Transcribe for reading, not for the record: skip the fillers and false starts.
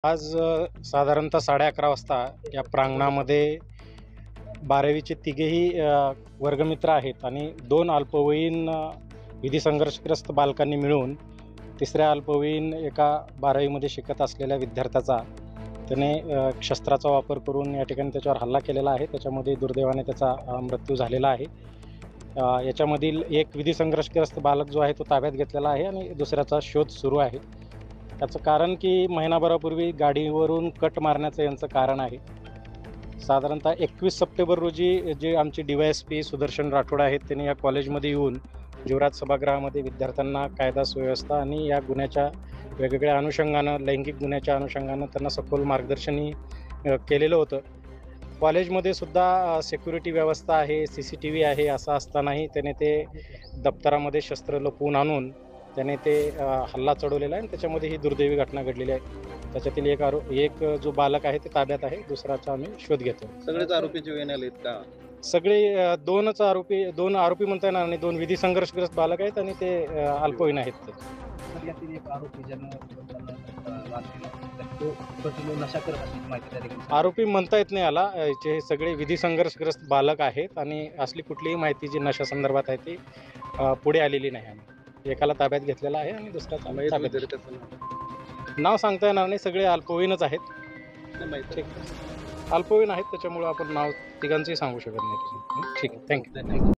आज साधारणतः 11:30 वाजता या प्रांगणामध्ये 12वीचे तिघेही वर्गमित्र आहेत आणि 2 अल्पवयीन विधी संघर्षग्रस्त बालकांनी मिळून तिसऱ्या अल्पवयीन एका 12वीमध्ये शिकत असलेल्या विद्यार्थ्याचा त्याने शस्त्राचा वापर करून या ठिकाणी त्याच्यावर हल्ला केलेला आहे. त्याच्यामध्ये दुर्दैवाने त्याचा मृत्यू झालेला आहे. याच्यामधील एक विधी संघर्षग्रस्त बालक जो आहे तो ताब्यात घेतलेला आहे आणि दुसऱ्याचा शोध सुरू आहे. त्याचं कारण की महिनाभरापूर्वी गाडीवरून कट मारण्याचं यांचं कारण आहे. साधारणतः 21 सप्टेंबर रोजी जे आमचे DYSP सुदर्शन राठोड आहेत त्यांनी या कॉलेजमध्ये येऊन युवराज सभागृहामध्ये विद्यार्थ्यांना कायदा सुव्यवस्था आणि या गुन्ह्याच्या वेगवेगळ्या अनुषंगानं लैंगिक गुन्ह्याच्या अनुषंगानं त्यांना सखोल मार्गदर्शनही केलेलं होतं. कॉलेजमध्ये सुद्धा सिक्युरिटी व्यवस्था आहे, CCTV आहे. असं असतानाही त्याने ते दप्तरामध्ये शस्त्र लपवून आणून त्याने ते हल्ला चढवलेला आहे आणि त्याच्यामध्ये ही दुर्दैवी घटना घडलेली आहे. त्याच्यातील एक जो बालक आहे ते ताब्यात आहे, दुसऱ्याचा आम्ही शोध घेतो. सगळेच आरोपी जीवेना आलेत का? सगळे दोन आरोपी म्हणता येणार आणि 2 विधी संघर्षग्रस्त बालक आहेत आणि ते अल्पवयीन आहेत. यातील एक आरोपी नशा करत असल्याची माहिती त्या ठिकाणी आरोपी म्हणता येत नाही याला. हे सगळे विधी संघर्षग्रस्त बालक आहेत आणि असली कुठलीही माहिती जी नशा संदर्भात आहे ती पुढे आलेली नाही. आम्ही एकाला ताब्यात घेतलेला आहे आणि दुसऱ्याचा नाव सांगता येणार नाही. सगळे अल्पवयीनच आहेत. ठीक, अल्पवयीन आहेत त्याच्यामुळे आपण नाव तिघांचंही सांगू शकत नाही. ठीक आहे, थँक्यू.